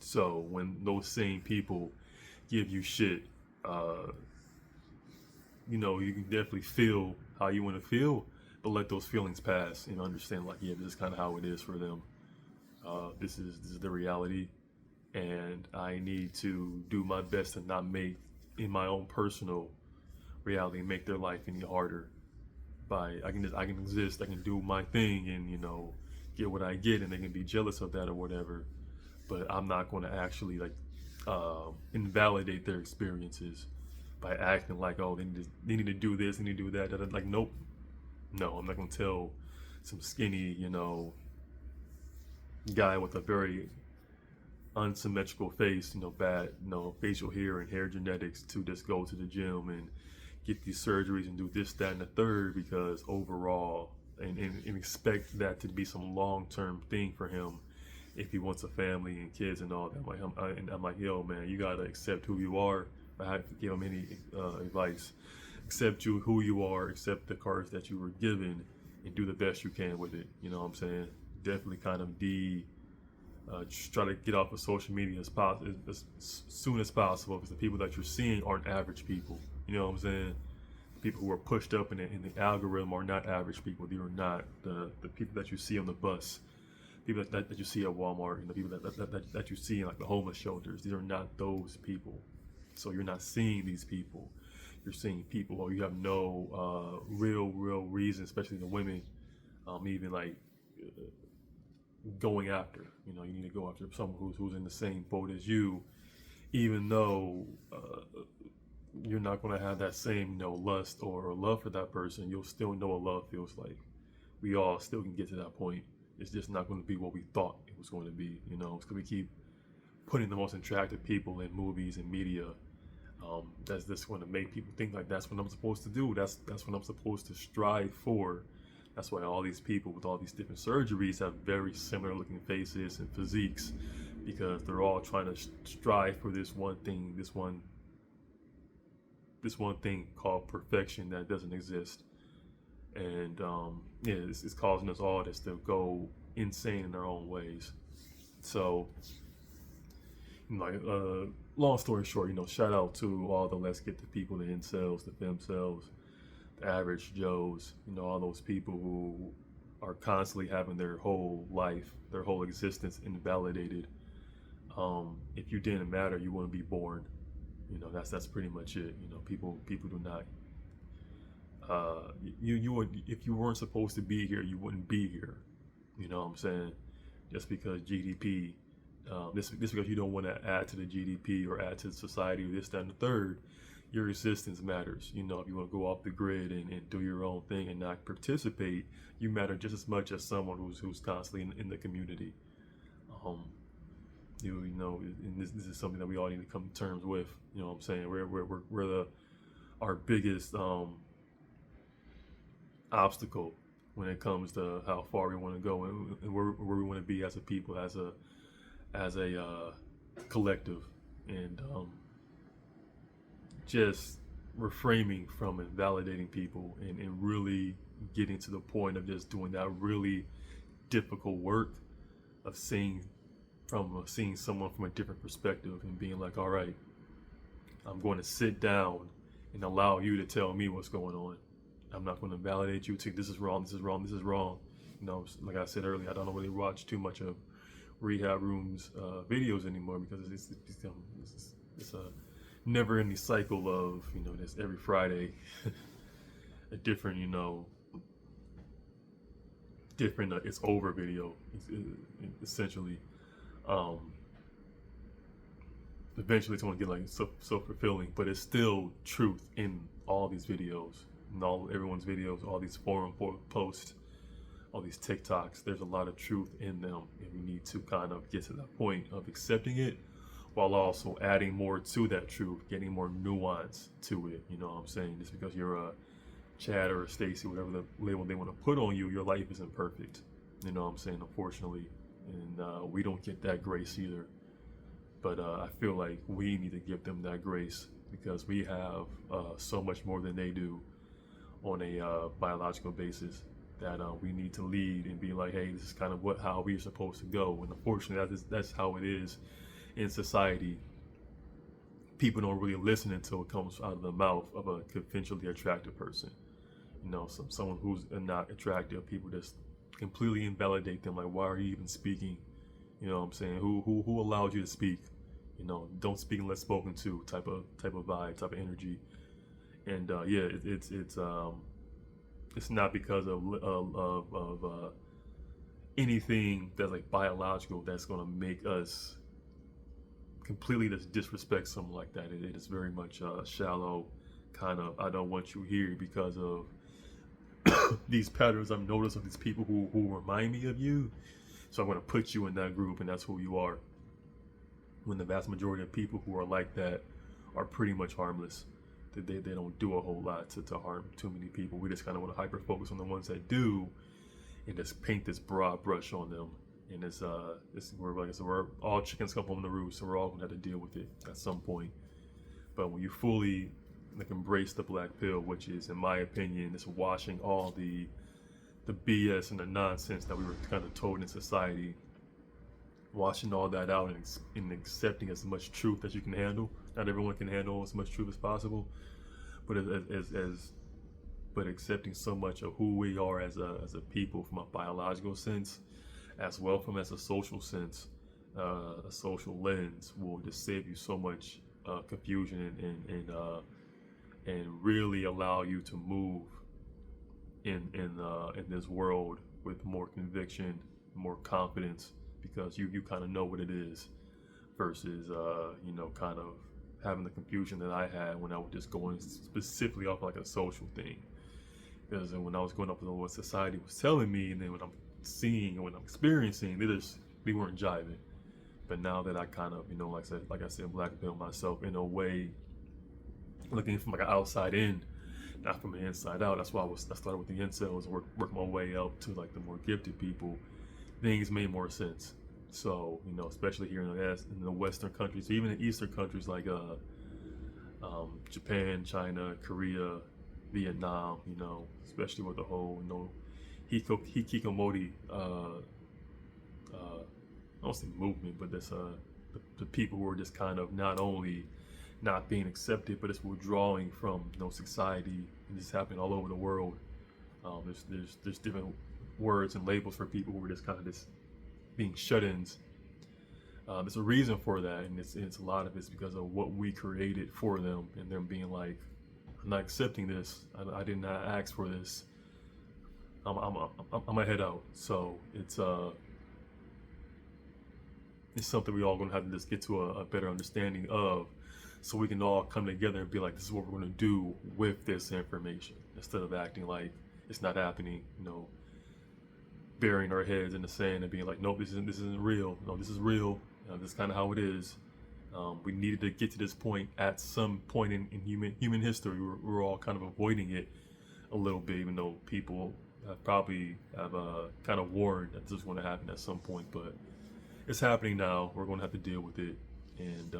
So when those same people give you shit, you can definitely feel how you want to feel, but let those feelings pass and understand, like, yeah, this is kind of how it is for them. This is the reality, and I need to do my best to not make, in my own personal reality, make their life any harder. I can exist, I can do my thing, and get what I get, and they can be jealous of that or whatever. But I'm not going to actually invalidate their experiences by acting like, oh, they need to do this, they need to do that. Like, nope, no, I'm not going to tell some skinny, guy with a very unsymmetrical face, bad, facial hair and hair genetics, to just go to the gym and get these surgeries and do this, that, and the third, because overall, and expect that to be some long-term thing for him if he wants a family and kids and all that. I'm like, yo, man, you gotta accept who you are. If I have to give him any advice, accept who you are, accept the cards that you were given, and do the best you can with it. You know what I'm saying? Definitely kind of try to get off of social media as soon as possible, because the people that you're seeing aren't average people. You know what I'm saying? People who are pushed up in the algorithm are not average people. They are not the people that you see on the bus, people that you see at Walmart, and the people that you see in like the homeless shelters. These are not those people. So you're not seeing these people. You're seeing people who you have no real reason, especially the women, even like going after. You need to go after someone who's in the same boat as you, even though you're not going to have that same lust or love for that person. You'll still know what love feels like. We all still can get to that point. It's just not going to be what we thought it was going to be. It's because we keep putting the most attractive people in movies and media. That's just going to make people think like that's what I'm supposed to do. That's what I'm supposed to strive for. That's why all these people with all these different surgeries have very similar looking faces and physiques, because they're all trying to strive for this one thing, this one thing called perfection that doesn't exist. And it's causing us all just to go insane in our own ways. So, long story short, shout out to all the let's get the people, the incels, the femcells, the average Joes, all those people who are constantly having their whole life, their whole existence invalidated. If you didn't matter, you wouldn't be born. That's pretty much it. People do not. You would, if you weren't supposed to be here, you wouldn't be here. You know what I'm saying? Just because GDP, this because you don't want to add to the GDP or add to the society or this, that, and the third, your existence matters. If you want to go off the grid and do your own thing and not participate, you matter just as much as someone who's constantly in the community. And this is something that we all need to come to terms with. You know what I'm saying? We're our biggest obstacle when it comes to how far we want to go and where we want to be as a people, as a collective, and just reframing from invalidating people and really getting to the point of just doing that really difficult work of seeing someone from a different perspective and being like, all right, I'm going to sit down and allow you to tell me what's going on. I'm not going to validate you to this is wrong, this is wrong, this is wrong. Like I said earlier, I don't really watch too much of Rehab Room's videos anymore, because it's a never-ending cycle of this every Friday a different it's over video, essentially. Eventually it's going to get like so fulfilling, but it's still truth in all these videos, in everyone's videos, all these forum posts, all these TikToks. There's a lot of truth in them, and we need to kind of get to that point of accepting it, while also adding more to that truth, getting more nuance to it. You know what I'm saying? Just because you're a Chad or a Stacy, whatever the label they want to put on you, your life isn't perfect. You know what I'm saying? Unfortunately, and we don't get that grace either. But I feel like we need to give them that grace because we have so much more than they do on a biological basis that we need to lead and be like, hey, this is kind of how we're supposed to go. And unfortunately, that's how it is in society. People don't really listen until it comes out of the mouth of a conventionally attractive person. Someone who's not attractive, people just completely invalidate them. Like, why are you even speaking? You know what I'm saying? Who allowed you to speak? Don't speak unless spoken to. Type of vibe, type of energy. And it's not because of anything that's like biological that's gonna make us completely just disrespect someone like that. It is very much shallow, kind of, I don't want you here because of these patterns I've noticed of these people who remind me of you. So I'm going to put you in that group, and that's who you are. When the vast majority of people who are like that are pretty much harmless. They don't do a whole lot to harm too many people. We just kind of want to hyper focus on the ones that do and just paint this broad brush on them. And we're all chickens come home to roost, so we're all gonna have to deal with it at some point. But when you fully embrace the black pill, which is, in my opinion, is washing all the BS and the nonsense that we were kind of told in society, washing all that out and accepting as much truth as you can handle. Not everyone can handle as much truth as possible, but but accepting so much of who we are as a people from a biological sense, as well from as a social sense, a social lens will just save you so much confusion and really allow you to move in this world with more conviction, more confidence, because you kind of know what it is, versus kind of having the confusion that I had when I was just going specifically off like a social thing. Because when I was going up with what society was telling me, and then when I'm seeing and when I'm experiencing, they weren't jiving. But now that I kind of, like I said, black pill myself in a way, looking from like an outside in, not from the inside out. That's why I started with the incels and work my way up to like the more gifted people. Things made more sense. So especially here in the Western countries, even in Eastern countries like Japan, China, Korea, Vietnam, especially with the whole hikikomori, I don't say movement, but that's the people who are just kind of not only not being accepted, but it's withdrawing from society, and this happening all over the world. There's different words and labels for people who are just kind of just being shut-ins. There's a reason for that, and it's a lot of it's because of what we created for them, and them being like, I'm not accepting this. I did not ask for this. I'm gonna head out. So it's something we all gonna have to just get to a better understanding of, so we can all come together and be like, this is what we're gonna do with this information, instead of acting like it's not happening. Burying our heads in the sand and being like, nope, this isn't real. No, this is real. This is kind of how it is. We needed to get to this point at some point in human history. We're all kind of avoiding it a little bit, even though people have probably kind of warned that this is going to happen at some point. But it's happening now. We're going to have to deal with it, and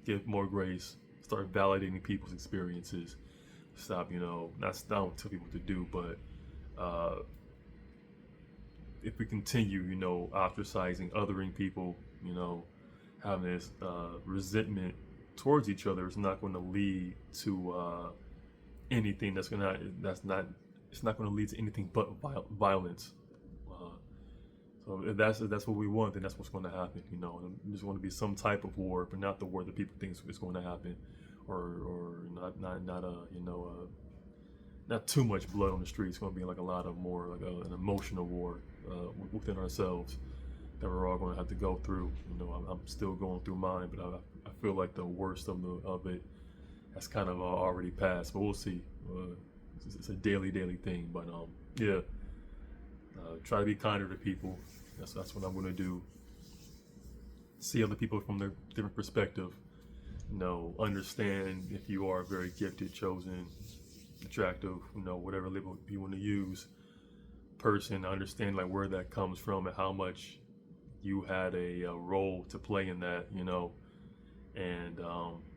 give more grace. Start validating people's experiences. Stop, not tell people what to do, but if we continue, ostracizing, othering people, having this resentment towards each other, it's not going to lead to anything it's not going to lead to anything but violence. So if that's what we want, then that's what's going to happen. There's going to be some type of war, but not the war that people think is going to happen, or not too much blood on the street. It's going to be like a lot of more like an emotional war within ourselves that we're all going to have to go through. I'm still going through mine, but I feel like the worst of it has kind of already passed. But we'll see. It's a daily thing. But try to be kinder to people. That's what I'm going to do. See other people from their different perspective. Understand if you are very gifted, chosen, attractive, whatever label you want to use. person, understand like where that comes from and how much you had a role to play in that, you know, and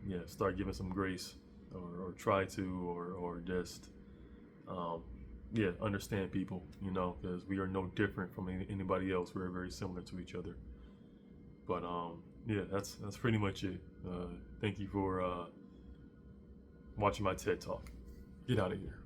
yeah, start giving some grace, or try to, or just yeah, understand people, you know, because we are no different from anybody else. We're very similar to each other. But yeah, that's pretty much it. Thank you for watching my TED Talk. Get out of here.